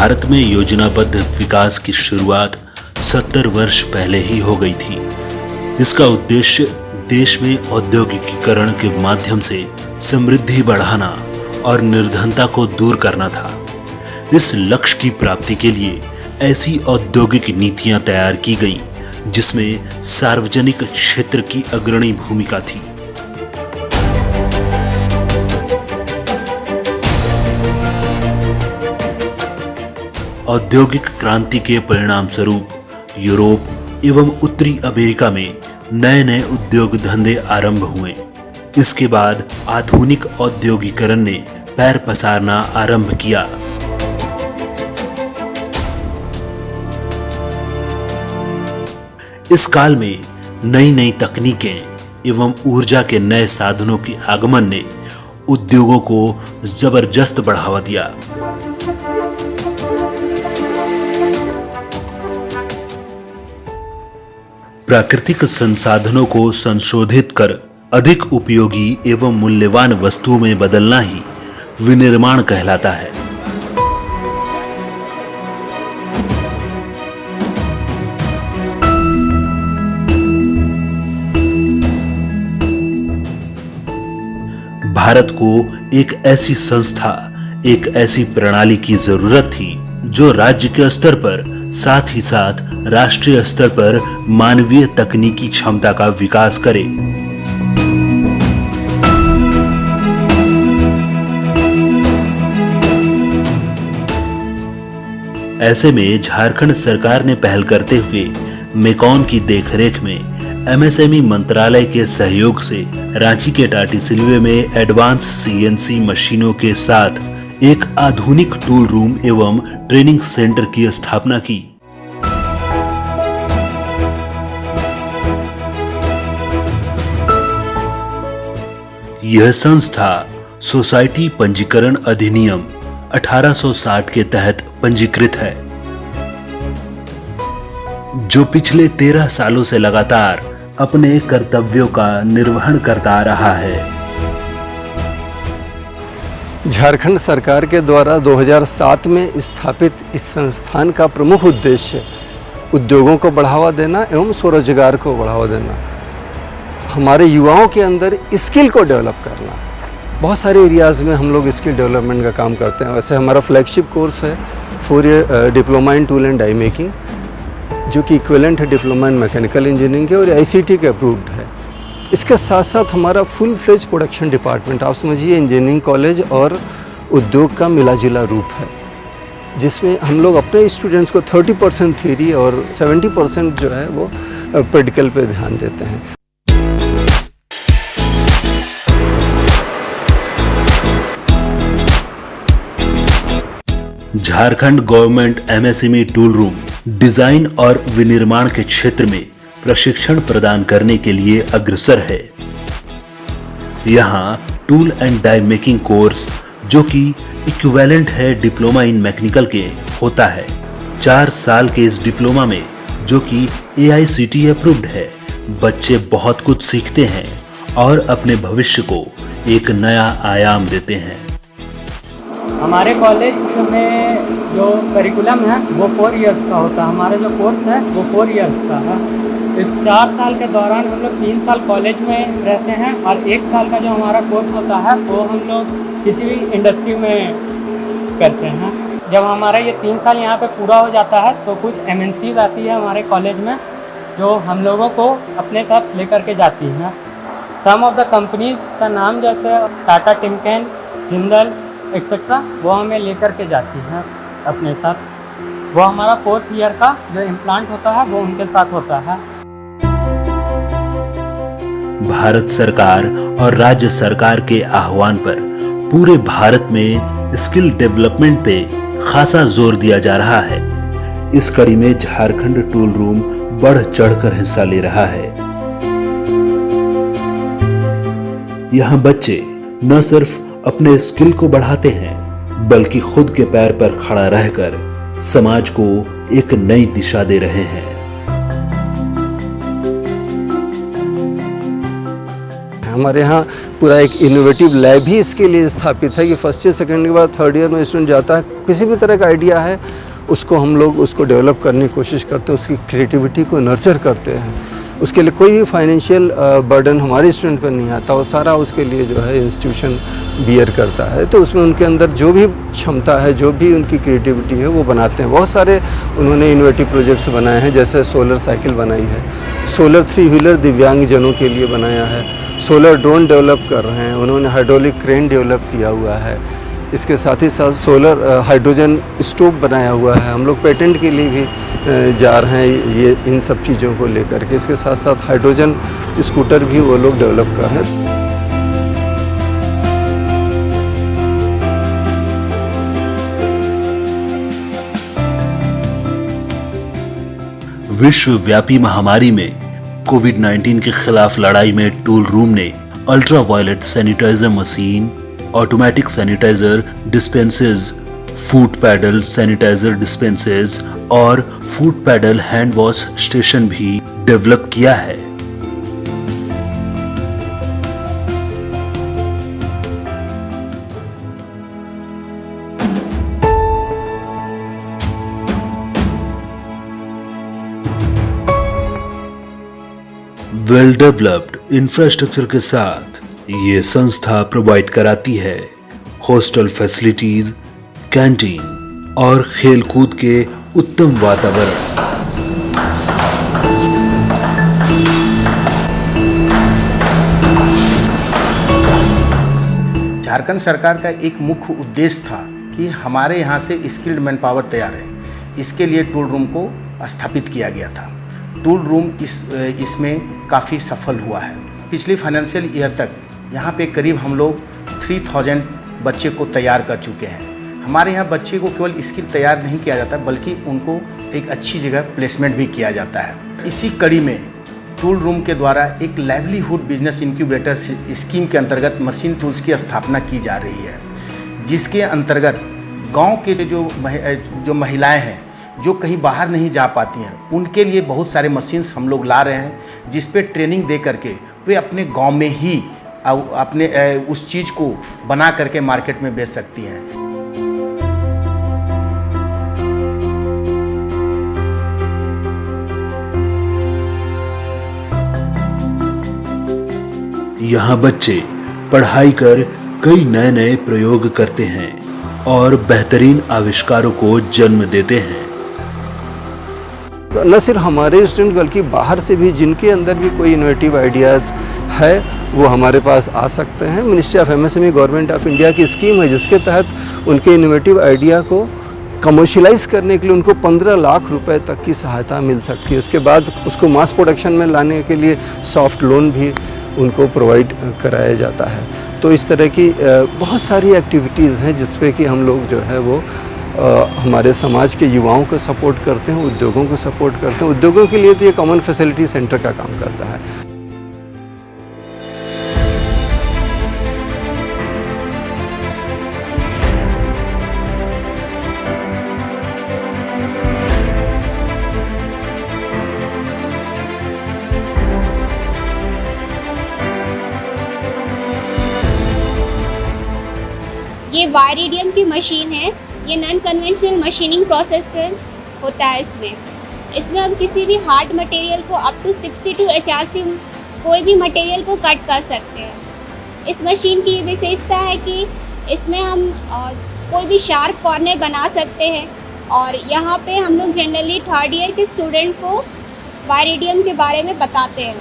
भारत में योजनाबद्ध विकास की शुरुआत 70 वर्ष पहले ही हो गई थी। इसका उद्देश्य देश में औद्योगिकीकरण के माध्यम से समृद्धि बढ़ाना और निर्धनता को दूर करना था। इस लक्ष्य की प्राप्ति के लिए ऐसी औद्योगिक नीतियां तैयार की गईं जिसमें सार्वजनिक क्षेत्र की अग्रणी भूमिका थी। औद्योगिक क्रांति के परिणाम स्वरूप यूरोप एवं उत्तरी अमेरिका में नए नए उद्योग धंधे आरंभ हुए। इसके बाद आधुनिक औद्योगिकरण ने पैर पसारना आरंभ किया। इस काल में नई नई तकनीकें एवं ऊर्जा के नए साधनों के आगमन ने उद्योगों को जबरदस्त बढ़ावा दिया। प्राकृतिक संसाधनों को संशोधित कर अधिक उपयोगी एवं मूल्यवान वस्तुओं में बदलना ही विनिर्माण कहलाता है। भारत को एक ऐसी संस्था, एक ऐसी प्रणाली की जरूरत थी जो राज्य के स्तर पर साथ ही साथ राष्ट्रीय स्तर पर मानवीय तकनीकी क्षमता का विकास करे। ऐसे में झारखंड सरकार ने पहल करते हुए मेकॉन की देखरेख में एमएसएमई मंत्रालय के सहयोग से रांची के टाटीसिलवे में एडवांस सीएनसी मशीनों के साथ एक आधुनिक टूल रूम एवं ट्रेनिंग सेंटर की स्थापना की। यह संस्था सोसाइटी पंजीकरण अधिनियम 1860 के तहत पंजीकृत है, जो पिछले 13 सालों से लगातार अपने कर्तव्यों का निर्वहन करता आ रहा है। झारखंड सरकार के द्वारा 2007 में स्थापित इस संस्थान का प्रमुख उद्देश्य उद्योगों को बढ़ावा देना एवं स्वरोजगार को बढ़ावा देना, हमारे युवाओं के अंदर स्किल को डेवलप करना। बहुत सारे एरियाज़ में हम लोग स्किल डेवलपमेंट का काम करते हैं। वैसे हमारा फ्लैगशिप कोर्स है 4 year diploma in tool and die making, जो कि इक्विवेलेंट है डिप्लोमा इन मैकेनिकल इंजीनियरिंग के और आईसीटी के अप्रूव्ड है। इसके साथ साथ हमारा फुल फ्लेज प्रोडक्शन डिपार्टमेंट, आप समझिए इंजीनियरिंग कॉलेज और उद्योग का मिला जुला रूप है, जिसमें हम लोग अपने स्टूडेंट्स को 30% थ्योरी और 70% जो है वो प्रैक्टिकल पे ध्यान देते हैं। Jharkhand government MSME tool room design और विनिर्माण के क्षेत्र में प्रशिक्षण प्रदान करने के लिए अग्रसर है। यहाँ tool and die making course, जो कि इक्विवेलेंट है डिप्लोमा इन मैकेनिकल के, होता है। 4 साल के इस डिप्लोमा में, जो कि AICTE अप्रूव्ड है, बच्चे बहुत कुछ सीखते हैं और अपने भविष्य को एक नया आयाम देते हैं। हमारे कॉलेज में जो करिकुलम है वो 4 इयर्स का होता है। हमारा जो कोर्स है वो 4 इयर्स का है। इस 4 साल के दौरान हम लोग 3 साल कॉलेज में रहते हैं और 1 साल का जो हमारा कोर्स होता है वो हम लोग किसी भी इंडस्ट्री में करते हैं। जब हमारा ये 3 साल यहाँ पे पूरा हो जाता है तो कुछ MNCs आती है हमारे कॉलेज में, जो हम लोगों को अपने साथ लेकर के जाती हैं। सम ऑफ द कंपनीज का नाम जैसे टाटा टिमकेन, जिंदल एक्सेट्रा, वो हमें लेकर के जाती हैं अपने साथ। वो हमारा 4th ईयर का जो इम्प्लांट होता है वो उनके साथ होता है। भारत सरकार और राज्य सरकार के आह्वान पर पूरे भारत में स्किल डेवलपमेंट पे खासा जोर दिया जा रहा है। इस कड़ी में झारखंड टूल रूम बढ़ चढ़कर हिस्सा ले रहा है। यहाँ बच्चे न सिर्फ अपने स्किल को बढ़ाते हैं, बल्कि खुद के पैर पर खड़ा रहकर समाज को एक नई दिशा दे रहे हैं। हमारे यहाँ पूरा एक इनोवेटिव लैब ही इसके लिए स्थापित है कि फर्स्ट ईयर सेकेंड के बाद थर्ड ईयर में स्टूडेंट जाता है, किसी भी तरह का आइडिया है उसको हम लोग उसको डेवलप करने की कोशिश करते हैं, उसकी क्रिएटिविटी को नर्चर करते हैं। उसके लिए कोई भी फाइनेंशियल बर्डन हमारे स्टूडेंट पर नहीं आता, वो सारा उसके लिए जो है इंस्टीट्यूशन बियर करता है। तो उसमें उनके अंदर जो भी क्षमता है, जो भी उनकी क्रिएटिविटी है वो बनाते हैं। बहुत सारे उन्होंने इनोवेटिव प्रोजेक्ट्स बनाए हैं, जैसे सोलर साइकिल बनाई है, सोलर 3 व्हीलर दिव्यांगजनों के लिए बनाया है, सोलर ड्रोन डेवलप कर रहे हैं, उन्होंने हाइड्रोलिक क्रेन डेवलप किया हुआ है। इसके साथ ही साथ सोलर हाइड्रोजन स्टोव बनाया हुआ है। हम लोग पेटेंट के लिए भी जा रहे हैं ये इन सब चीज़ों को लेकर के। इसके साथ साथ हाइड्रोजन स्कूटर भी वो लोग डेवलप कर रहे हैं। विश्वव्यापी महामारी में कोविड-19 के खिलाफ लड़ाई में टूल रूम ने ultraviolet sanitizer machine, automatic sanitizer dispensers, foot pedal sanitizer dispensers और foot pedal hand wash station भी डेवलप किया है। वेल डेवलप्ड इंफ्रास्ट्रक्चर के साथ ये संस्था प्रोवाइड कराती है हॉस्टल फैसिलिटीज, कैंटीन और खेलकूद के उत्तम वातावरण। झारखंड सरकार का एक मुख्य उद्देश्य था कि हमारे यहाँ से स्किल्ड मैन पावर तैयार है, इसके लिए टूल रूम को स्थापित किया गया था। टूल रूम इसमें काफ़ी सफल हुआ है। पिछले फाइनेंशियल ईयर तक यहाँ पे करीब हम लोग 3000 बच्चे को तैयार कर चुके हैं। हमारे यहाँ बच्चे को केवल स्किल तैयार नहीं किया जाता बल्कि उनको एक अच्छी जगह प्लेसमेंट भी किया जाता है। इसी कड़ी में टूल रूम के द्वारा एक लाइवलीहुड बिजनेस इंक्यूबेटर स्कीम के अंतर्गत मशीन टूल्स की स्थापना की जा रही है, जिसके अंतर्गत गांव के जो महिलाएं हैं जो कहीं बाहर नहीं जा पाती हैं, उनके लिए बहुत सारे मशीन्स हम लोग ला रहे हैं, जिस पे ट्रेनिंग दे करके वे अपने गांव में ही अपने उस चीज़ को बना करके मार्केट में बेच सकती हैं। यहाँ बच्चे पढ़ाई कर कई नए नए प्रयोग करते हैं और बेहतरीन आविष्कारों को जन्म देते हैं। न सिर्फ हमारे स्टूडेंट बल्कि बाहर से भी जिनके अंदर भी कोई इनोवेटिव आइडियाज़ है वो हमारे पास आ सकते हैं। Ministry of MSME government of India की स्कीम है, जिसके तहत उनके इनोवेटिव आइडिया को कमर्शियलाइज करने के लिए उनको 15 लाख रुपए तक की सहायता मिल सकती है। उसके बाद उसको मास प्रोडक्शन में लाने के लिए सॉफ्ट लोन भी उनको प्रोवाइड कराया जाता है। तो इस तरह की बहुत सारी एक्टिविटीज़ हैं जिस पे कि हम लोग जो है वो हमारे समाज के युवाओं को सपोर्ट करते हैं, उद्योगों को सपोर्ट करते हैं। उद्योगों के लिए तो ये कॉमन फैसिलिटी सेंटर का काम करता है। ये वायरिडियम की मशीन है। ये नॉन कन्वेंशनल मशीनिंग प्रोसेस पर होता है। इसमें हम किसी भी हार्ड मटेरियल को अप टू 62 HRC कोई भी मटेरियल को कट कर सकते हैं। इस मशीन की ये विशेषता है कि इसमें हम कोई भी शार्प कॉर्नर बना सकते हैं। और यहाँ पे हम लोग जनरली 3rd ईयर के स्टूडेंट को वायरिडियम के बारे में बताते हैं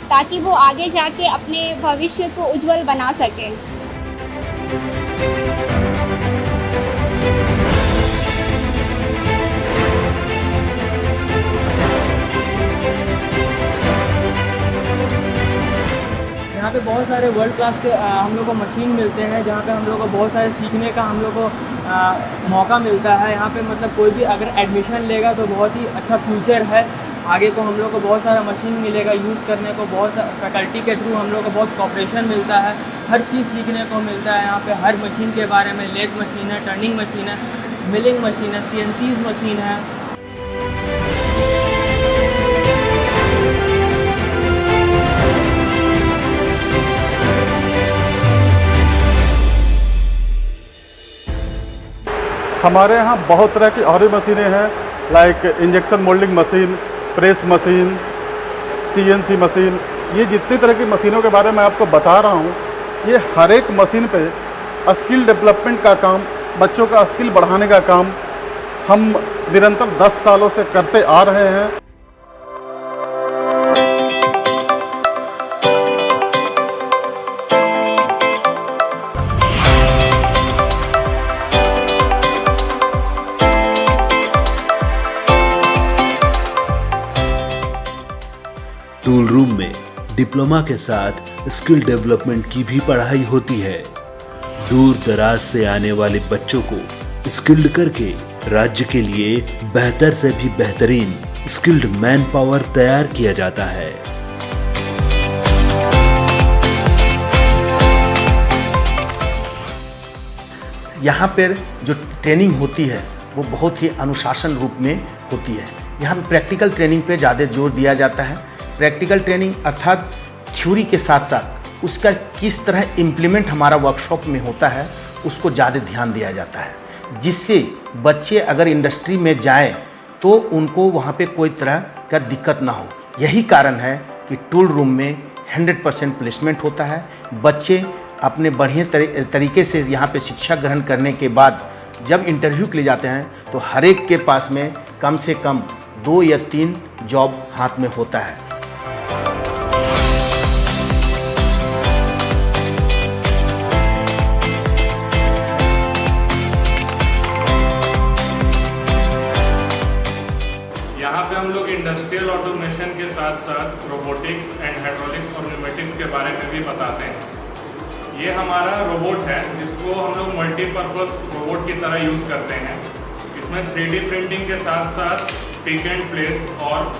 ताकि वो आगे जाके अपने भविष्य को उज्जवल बना सकें। यहाँ पे बहुत सारे वर्ल्ड क्लास के हम लोग को मशीन मिलते हैं, जहाँ पे हम लोग को बहुत सारे सीखने का हम लोग को मौका मिलता है। यहाँ पे मतलब कोई भी अगर एडमिशन लेगा तो बहुत ही अच्छा फ्यूचर है। आगे को हम लोग को बहुत सारा मशीन मिलेगा यूज़ करने को, बहुत फैकल्टी के थ्रू हम लोग को बहुत कॉपरेशन मिलता है, हर चीज़ सीखने को मिलता है। यहाँ पे हर मशीन के बारे में, लेथ मशीन है, टर्निंग मशीन है, मिलिंग मशीन है, CNC मशीन है। हमारे यहाँ बहुत तरह की और भी मशीनें हैं, like injection moulding machine, press machine, CNC machine. ये जितनी तरह की मशीनों के बारे में आपको बता रहा हूँ, ये हर एक मशीन पे स्किल डेवलपमेंट का काम, बच्चों का स्किल बढ़ाने का काम हम निरंतर 10 सालों से करते आ रहे हैं। टूल रूम में डिप्लोमा के साथ स्किल डेवलपमेंट की भी पढ़ाई होती है। दूर दराज से आने वाले बच्चों को स्किल्ड करके राज्य के लिए बेहतर से भी बेहतरीन स्किल्ड मैन पावर तैयार किया जाता है। यहाँ पर जो ट्रेनिंग होती है वो बहुत ही अनुशासन रूप में होती है। यहाँ पर प्रैक्टिकल ट्रेनिंग पे ज़्यादा जोर दिया जाता है। प्रैक्टिकल ट्रेनिंग अर्थात थ्योरी के साथ साथ उसका किस तरह इम्प्लीमेंट हमारा वर्कशॉप में होता है उसको ज़्यादा ध्यान दिया जाता है, जिससे बच्चे अगर इंडस्ट्री में जाएं तो उनको वहाँ पे कोई तरह का दिक्कत ना हो। यही कारण है कि टूल रूम में 100% प्लेसमेंट होता है। बच्चे अपने बढ़िया तरीके से यहाँ पे शिक्षा ग्रहण करने के बाद जब इंटरव्यू के लिए जाते हैं तो हर एक के पास में कम से कम 2 या 3 जॉब हाथ में होता है। यहाँ पे हम लोग इंडस्ट्रियल ऑटोमेशन के साथ साथ रोबोटिक्स एंड हाइड्रोलिक्स और न्यूमेटिक्स के बारे में भी बताते हैं। ये हमारा रोबोट है जिसको हम लोग मल्टीपर्पज़ रोबोट की तरह यूज़ करते हैं। इसमें 3D प्रिंटिंग के साथ साथ पिक एंड प्लेस और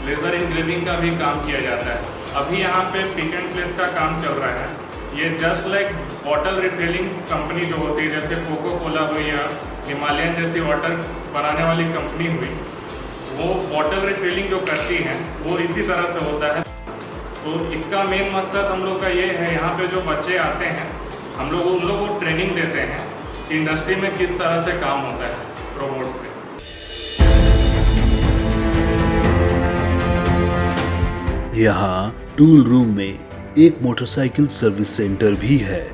लेज़र इंग्रेविंग का भी काम किया जाता है। अभी यहाँ पे पिक एंड प्लेस का काम चल रहा है। ये just like bottle refilling company जो होती है, जैसे कोको कोला हुई या हिमालयन जैसी वाटर बनाने वाली कंपनी हुई, वो बॉटल रिफिलिंग जो करती हैं वो इसी तरह से होता है। तो इसका मेन मकसद हम लोग का ये है, यहाँ पे जो बच्चे आते हैं हम लोग उन लोगों को ट्रेनिंग देते हैं कि इंडस्ट्री में किस तरह से काम होता है रोबोट से। यहाँ टूल रूम में एक मोटरसाइकिल सर्विस सेंटर भी है,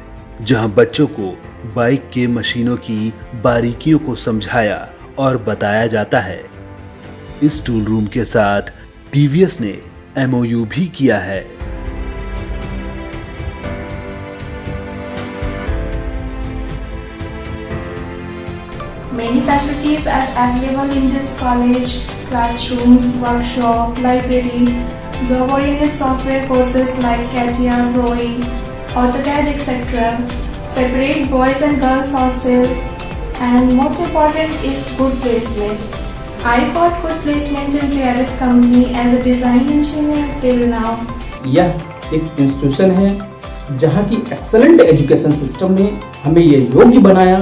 जहाँ बच्चों को बाइक के मशीनों की बारीकियों को समझाया और बताया जाता है। इस टूल रूम के साथ TVS ने MOU भी किया है। Many facilities are available in this college: classrooms, workshop, library, job-oriented software courses like CATIA, ROE, AutoCAD, etc. Separate boys and girls hostel, and most important is good placement. I got good placement in Creative Company as a design engineer till now. यह एक institution है जहाँ की excellent education system ने हमें ये योग्य बनाया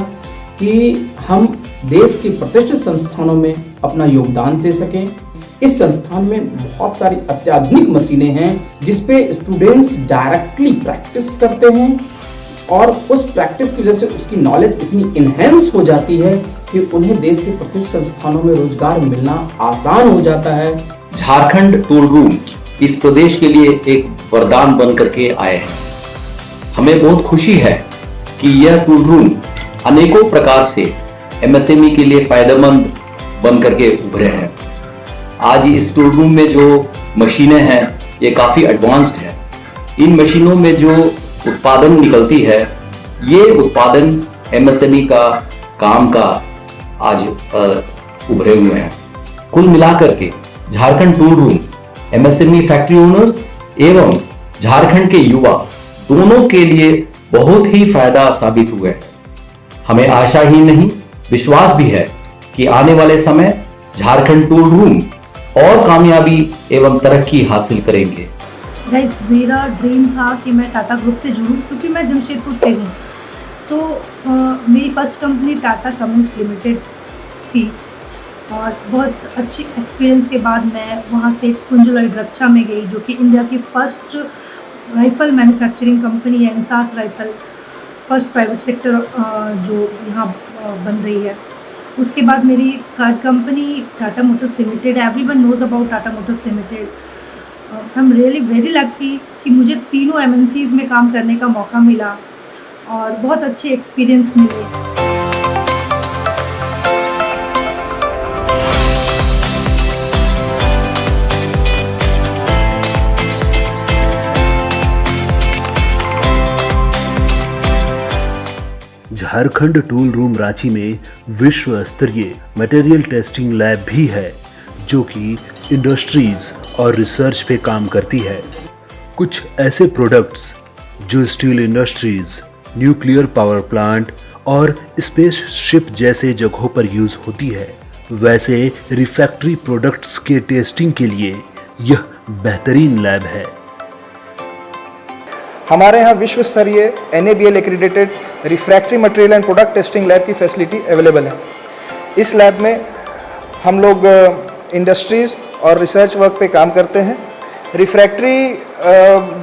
कि हम देश के प्रतिष्ठित संस्थानों में अपना योगदान दे सकें। इस संस्थान में बहुत सारी अत्याधुनिक मशीनें हैं जिसपे स्टूडेंट्स डायरेक्टली प्रैक्टिस करते हैं और उस प्रैक्टिस की वजह से उसकी नॉलेज इतनी इन्हेंस हो जाती है कि उन्हें देश के प्रतिष्ठित संस्थानों में रोजगार मिलना आसान हो जाता है। झारखंड टूल रूम इस प्रदेश के लिए एक वरदान बन करके आए हैं। हमें बहुत खुशी है कि यह टूल रूम अनेकों प्रकार से MSME के लिए फायदेमंद बन करके उभरे हैं। आज इस टूल रूम में जो मशीनें हैं ये काफ़ी एडवांस्ड है। इन मशीनों में जो उत्पादन निकलती है ये उत्पादन MSME का काम का आज उभरे हुए हैं। कुल मिलाकर के Jharkhand tool room MSME factory owners एवं झारखंड के युवा दोनों के लिए बहुत ही फायदा साबित हुए हैं। हमें आशा ही नहीं विश्वास भी है कि आने वाले समय झारखंड टूल रूम और कामयाबी एवं तरक्की हासिल करेंगे। गाइस, मेरा ड्रीम था कि मैं टाटा ग्रुप से जुड़ूं क्योंकि मैं जमशेदपुर से हूँ। तो मेरी first company Tata Cummins limited थी और बहुत अच्छी एक्सपीरियंस के बाद मैं वहाँ से कुंजलॉइड रक्षा में गई, जो कि इंडिया की फर्स्ट राइफ़ल मैन्युफैक्चरिंग कंपनी है। INSAS rifle first private sector जो यहाँ बन रही है। उसके बाद मेरी third company Tata Motors Limited, everyone knows about Tata Motors Limited. I am really very lucky कि मुझे तीनों MNCs में काम करने का मौका मिला और बहुत अच्छे एक्सपीरियंस मिले। झारखंड टूल रूम रांची में विश्व स्तरीय मटेरियल टेस्टिंग लैब भी है, जो कि इंडस्ट्रीज और रिसर्च पे काम करती है। कुछ ऐसे प्रोडक्ट्स जो steel industries, nuclear power plant और स्पेसशिप जैसे जगहों पर यूज होती है, वैसे रिफैक्ट्री प्रोडक्ट्स के टेस्टिंग के लिए यह बेहतरीन लैब है। हमारे यहाँ विश्व स्तरीय NABL accredited refractory material and product testing lab की फैसिलिटी अवेलेबल है। इस लैब में हम लोग इंडस्ट्रीज़ और रिसर्च वर्क पे काम करते हैं। रिफ्रैक्टरी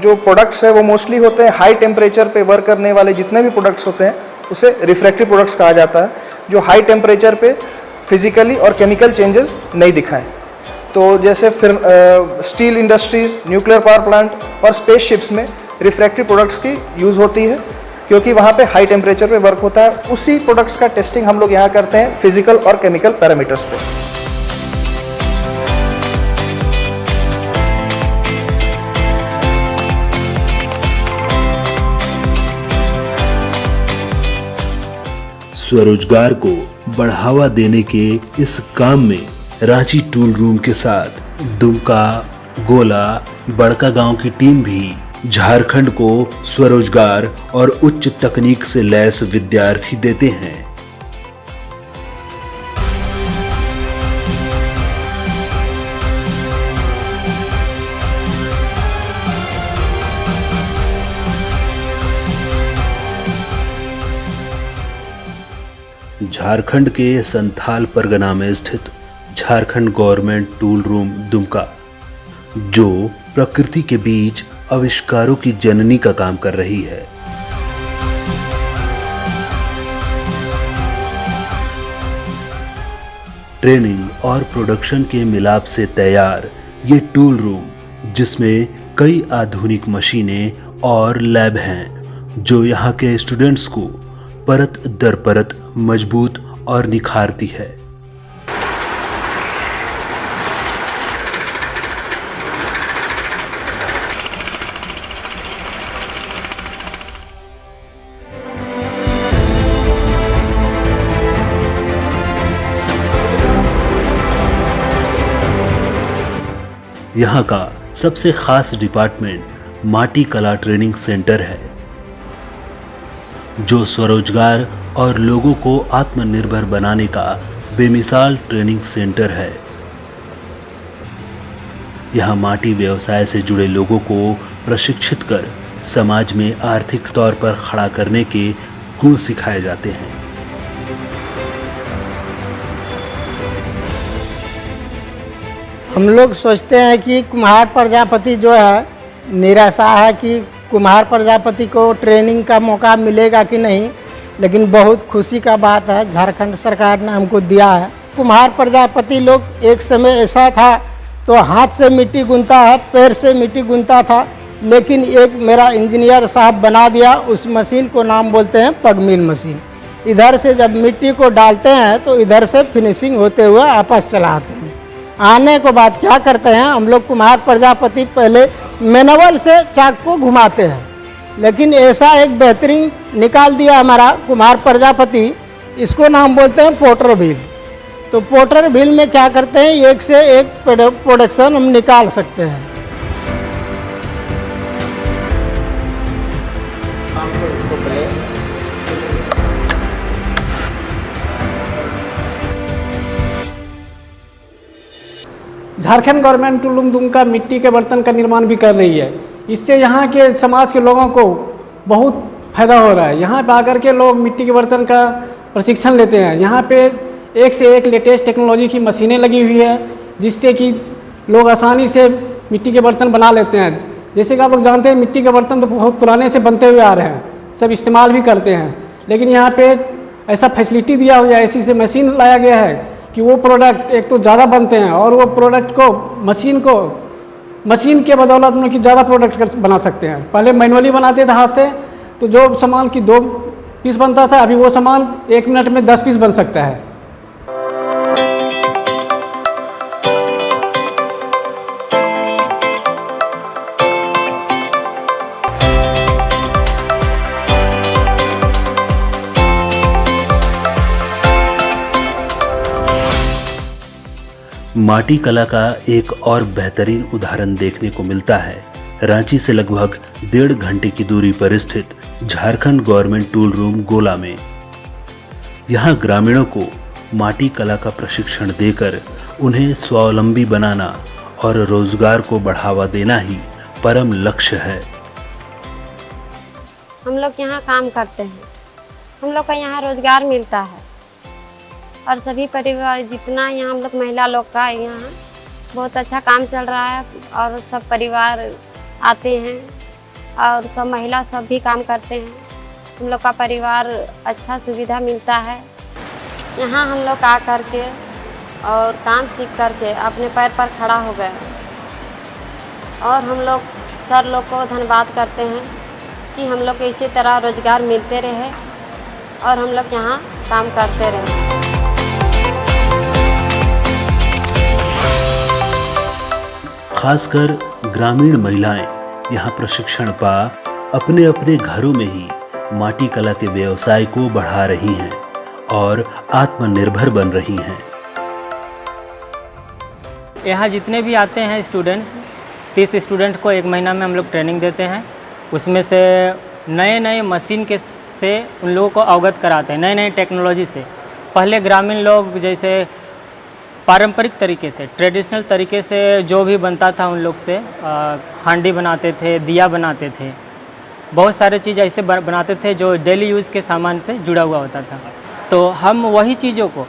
जो प्रोडक्ट्स है वो मोस्टली होते हैं हाई टेम्परेचर पे वर्क करने वाले जितने भी प्रोडक्ट्स होते हैं उसे रिफ्रैक्टरी प्रोडक्ट्स कहा जाता है, जो हाई टेम्परेचर पे फिजिकली और केमिकल चेंजेस नहीं दिखाएं। तो जैसे फिर steel industries, nuclear power plant और स्पेस शिप्स में रिफ्रैक्टरी प्रोडक्ट्स की यूज़ होती है, क्योंकि वहाँ पे हाई टेम्परेचर पे वर्क होता है। उसी प्रोडक्ट्स का टेस्टिंग हम लोग यहाँ करते हैं फिजिकल और केमिकल पैरामीटर्स पे। स्वरोजगार को बढ़ावा देने के इस काम में रांची टूल रूम के साथ दुमका, गोला, बड़का गांव की टीम भी झारखंड को स्वरोजगार और उच्च तकनीक से लैस विद्यार्थी देते हैं। झारखंड के संथाल परगना में स्थित Jharkhand government tool room Dumka, जो प्रकृति के बीच आविष्कारों की जननी का काम कर रही है। ट्रेनिंग और प्रोडक्शन के मिलाप से तैयार ये टूल रूम, जिसमें कई आधुनिक मशीनें और लैब हैं, जो यहाँ के स्टूडेंट्स को परत दर परत मजबूत और निखारती है। यहाँ का सबसे खास डिपार्टमेंट माटी कला ट्रेनिंग सेंटर है, जो स्वरोजगार और लोगों को आत्मनिर्भर बनाने का बेमिसाल ट्रेनिंग सेंटर है। यहाँ माटी व्यवसाय से जुड़े लोगों को प्रशिक्षित कर समाज में आर्थिक तौर पर खड़ा करने के गुण सिखाए जाते हैं। हम लोग सोचते हैं कि कुम्हार प्रजापति जो है, निराशा है कि कुम्हार प्रजापति को ट्रेनिंग का मौका मिलेगा कि नहीं, लेकिन बहुत खुशी का बात है झारखंड सरकार ने हमको दिया है। कुम्हार प्रजापति लोग एक समय ऐसा था तो हाथ से मिट्टी गूंथता है, पैर से मिट्टी गूंथता था, लेकिन एक मेरा इंजीनियर साहब बना दिया, उस मशीन को नाम बोलते हैं पग मिल मशीन। इधर से जब मिट्टी को डालते हैं तो इधर से फिनिशिंग होते हुए आपस चलाते हैं। आने के बाद क्या करते हैं हम लोग, कुम्हार प्रजापति पहले मैनुअल से चाक को घुमाते हैं, लेकिन ऐसा एक बेहतरीन निकाल दिया हमारा कुम्हार प्रजापति, इसको नाम बोलते हैं पोटर व्हील। तो पोटर व्हील में क्या करते हैं, एक से एक प्रोडक्शन हम निकाल सकते हैं। Jharkhand government tool room Dumka मिट्टी के बर्तन का निर्माण भी कर रही है। इससे यहाँ के समाज के लोगों को बहुत फायदा हो रहा है। यहाँ पे आकर के लोग मिट्टी के बर्तन का प्रशिक्षण लेते हैं। यहाँ पे एक से एक लेटेस्ट टेक्नोलॉजी की मशीनें लगी हुई है, जिससे कि लोग आसानी से मिट्टी के बर्तन बना लेते हैं। जैसे कि आप लोग जानते हैं मिट्टी के बर्तन तो बहुत पुराने से बनते हुए आ रहे हैं, सब इस्तेमाल भी करते हैं, लेकिन यहाँ पे ऐसा फैसिलिटी दिया हुआ है, ऐसी से मशीन लाया गया है कि वो प्रोडक्ट एक तो ज़्यादा बनते हैं और वो प्रोडक्ट को मशीन के बदौलत हम लोग की ज़्यादा प्रोडक्ट बना सकते हैं। पहले मैनुअली बनाते थे हाथ से, तो जो सामान की 2 पीस बनता था, अभी वो सामान 1 मिनट में 10 पीस बन सकता है। माटी कला का एक और बेहतरीन उदाहरण देखने को मिलता है रांची से लगभग 1.5 घंटे की दूरी पर स्थित झारखंड गवर्नमेंट टूल रूम गोला में। यहाँ ग्रामीणों को माटी कला का प्रशिक्षण देकर उन्हें स्वावलंबी बनाना और रोजगार को बढ़ावा देना ही परम लक्ष्य है। हम लोग यहाँ काम करते हैं, हम लोग का यहाँ रोजगार मिलता है और सभी परिवार जितना यहाँ हम लोग महिला लोग का यहाँ बहुत अच्छा काम चल रहा है और सब परिवार आते हैं और सब महिला सब भी काम करते हैं। हम लोग का परिवार अच्छा सुविधा मिलता है। यहाँ हम लोग आ कर के और काम सीख कर के अपने पैर पर खड़ा हो गए और हम लोग सर लोग को धन्यवाद करते हैं कि हम लोग को इसी तरह रोजगार मिलते रहे और हम लोग यहाँ काम करते रहे। खासकर ग्रामीण महिलाएं यहाँ प्रशिक्षण पा अपने अपने घरों में ही माटी कला के व्यवसाय को बढ़ा रही हैं और आत्मनिर्भर बन रही हैं। यहाँ जितने भी आते हैं स्टूडेंट्स, 30 स्टूडेंट को 1 महीना में हम लोग ट्रेनिंग देते हैं। उसमें से नए मशीन के से उन लोगों को अवगत कराते हैं, नए टेक्नोलॉजी से। पहले ग्रामीण लोग जैसे पारंपरिक तरीके से, ट्रेडिशनल तरीके से जो भी बनता था उन लोग से हांडी बनाते थे, दिया बनाते थे, बहुत सारे चीज़ ऐसे बनाते थे जो डेली यूज़ के सामान से जुड़ा हुआ होता था। तो हम वही चीज़ों को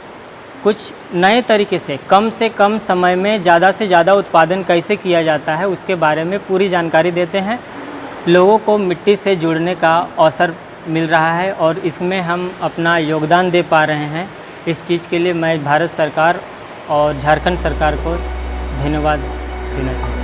कुछ नए तरीके से कम समय में ज़्यादा से ज़्यादा उत्पादन कैसे किया जाता है उसके बारे में पूरी जानकारी देते हैं। लोगों को मिट्टी से जुड़ने का अवसर मिल रहा है और इसमें हम अपना योगदान दे पा रहे हैं। इस चीज़ के लिए मैं भारत सरकार और झारखंड सरकार को धन्यवाद देना चाहता हूँ।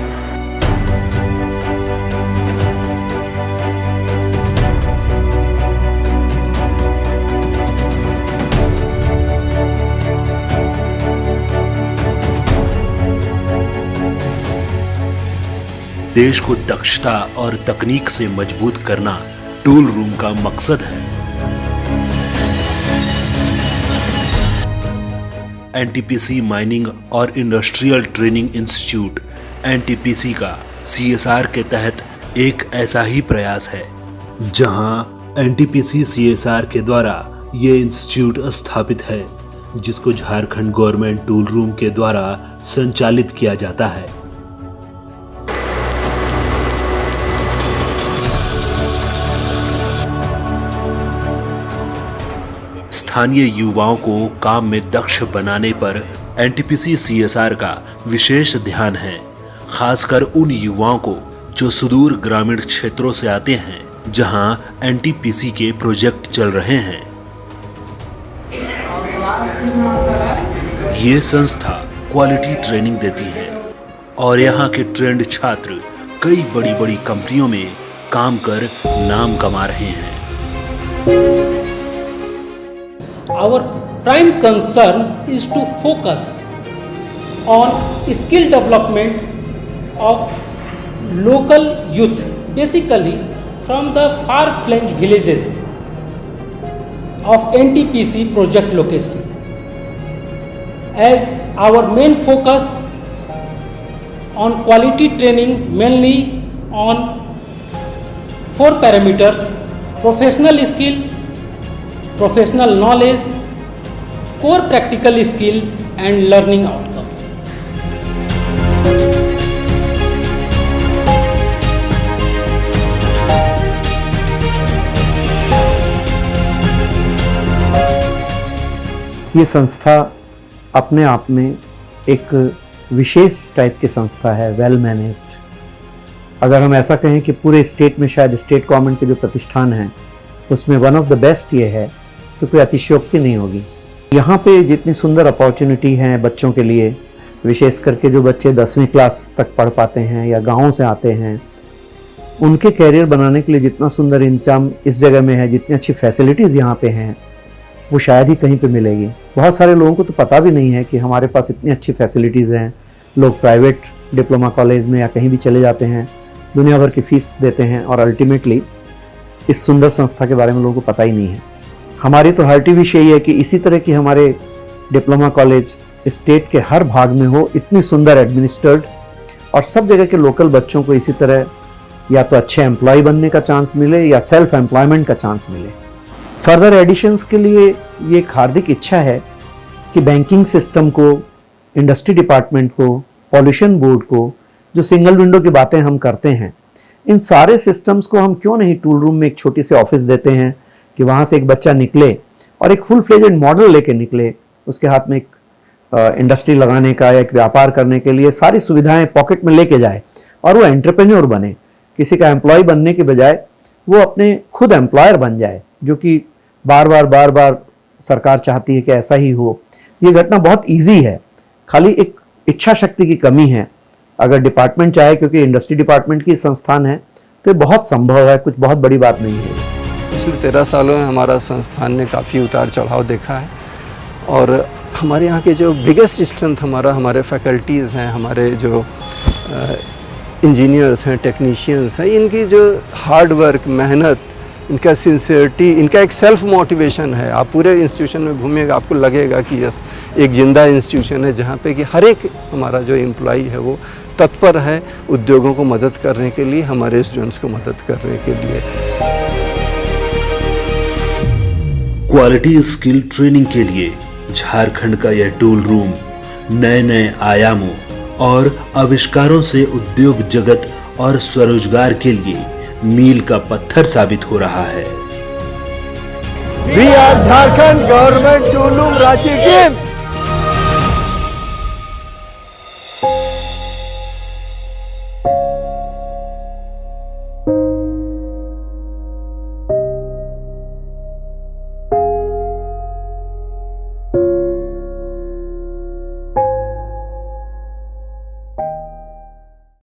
देश को दक्षता और तकनीक से मजबूत करना टूल रूम का मकसद है। एनटीपीसी माइनिंग और इंडस्ट्रियल ट्रेनिंग इंस्टीट्यूट एनटीपीसी का सीएसआर के तहत एक ऐसा ही प्रयास है, जहां एनटीपीसी सीएसआर के द्वारा ये इंस्टीट्यूट स्थापित है, जिसको झारखंड गवर्नमेंट टूल रूम के द्वारा संचालित किया जाता है। स्थानीय युवाओं को काम में दक्ष बनाने पर एनटीपीसी सीएसआर का विशेष ध्यान है, खासकर उन युवाओं को जो सुदूर ग्रामीण क्षेत्रों से आते हैं, जहां एनटीपीसी के प्रोजेक्ट चल रहे हैं। ये संस्था क्वालिटी ट्रेनिंग देती है और यहाँ के ट्रेंड छात्र कई बड़ी कंपनियों में काम कर नाम कमा रहे हैं। Our prime concern is to focus on skill development of local youth, basically from the far-flung villages of NTPC project location. As our main focus on quality training mainly on 4 parameters: professional skill, professional knowledge, core practical skill and learning outcomes. ये संस्था अपने आप में एक विशेष type की संस्था है, well managed. अगर हम ऐसा कहें कि पूरे स्टेट में शायद स्टेट गवर्नमेंट के जो प्रतिष्ठान हैं उसमें वन ऑफ द बेस्ट ये है तो कोई अतिशयोक्ति नहीं होगी। यहाँ पे जितनी सुंदर अपॉर्चुनिटी हैं बच्चों के लिए, विशेष करके जो बच्चे 10वीं क्लास तक पढ़ पाते हैं या गाँव से आते हैं, उनके कैरियर बनाने के लिए जितना सुंदर इंतजाम इस जगह में है, जितनी अच्छी फैसिलिटीज़ यहाँ पे हैं, वो शायद ही कहीं पे मिलेगी। बहुत सारे लोगों को तो पता भी नहीं है कि हमारे पास इतनी अच्छी फैसिलिटीज़ हैं। लोग प्राइवेट डिप्लोमा कॉलेज में या कहीं भी चले जाते हैं, दुनिया भर की फ़ीस देते हैं और अल्टीमेटली इस सुंदर संस्था के बारे में लोगों को पता ही नहीं है। हमारी तो हर विश यही है कि इसी तरह की हमारे डिप्लोमा कॉलेज स्टेट के हर भाग में हो, इतनी सुंदर एडमिनिस्ट्रेड, और सब जगह के लोकल बच्चों को इसी तरह या तो अच्छे एम्प्लॉय बनने का चांस मिले या सेल्फ एम्प्लॉयमेंट का चांस मिले। फर्दर एडिशंस के लिए ये एक हार्दिक इच्छा है कि बैंकिंग सिस्टम को, इंडस्ट्री डिपार्टमेंट को, पॉल्यूशन बोर्ड को, जो सिंगल विंडो की बातें हम करते हैं, इन सारे सिस्टम्स को हम क्यों नहीं टूल रूम में एक छोटी सी ऑफिस देते हैं कि वहाँ से एक बच्चा निकले और एक फुल फ्लेजेड मॉडल लेके निकले, उसके हाथ में एक इंडस्ट्री लगाने का या एक व्यापार करने के लिए सारी सुविधाएं पॉकेट में लेके जाए और वो एंटरप्रेन्योर बने। किसी का एम्प्लॉय बनने के बजाय वो अपने खुद एम्प्लॉयर बन जाए, जो कि बार बार सरकार चाहती है कि ऐसा ही हो। ये घटना बहुत इजी है, खाली एक इच्छा शक्ति की कमी है। अगर डिपार्टमेंट चाहे, क्योंकि इंडस्ट्री डिपार्टमेंट की संस्थान है, तो ये बहुत संभव है, कुछ बहुत बड़ी बात नहीं है। पिछले 13 सालों में हमारा संस्थान ने काफ़ी उतार चढ़ाव देखा है और हमारे यहाँ के जो बिगेस्ट स्ट्रेंथ हमारे फैकल्टीज़ हैं, हमारे जो इंजीनियर्स हैं, टेक्नीशियंस हैं, इनकी जो हार्ड वर्क, मेहनत, इनका सिंसियरिटी, इनका एक सेल्फ मोटिवेशन है। आप पूरे इंस्टीट्यूशन में घूमिएगा, आपको लगेगा कि यस, एक जिंदा इंस्टीट्यूशन है जहाँ पे कि हर एक हमारा जो एम्प्लॉई है वो तत्पर है उद्योगों को मदद करने के लिए, हमारे स्टूडेंट्स को मदद करने के लिए। क्वालिटी स्किल ट्रेनिंग के लिए झारखंड का यह टूल रूम नए नए आयामों और आविष्कारों से उद्योग जगत और स्वरोजगार के लिए मील का पत्थर साबित हो रहा है। We are Jharkhand Government Tool Room Ranchi team.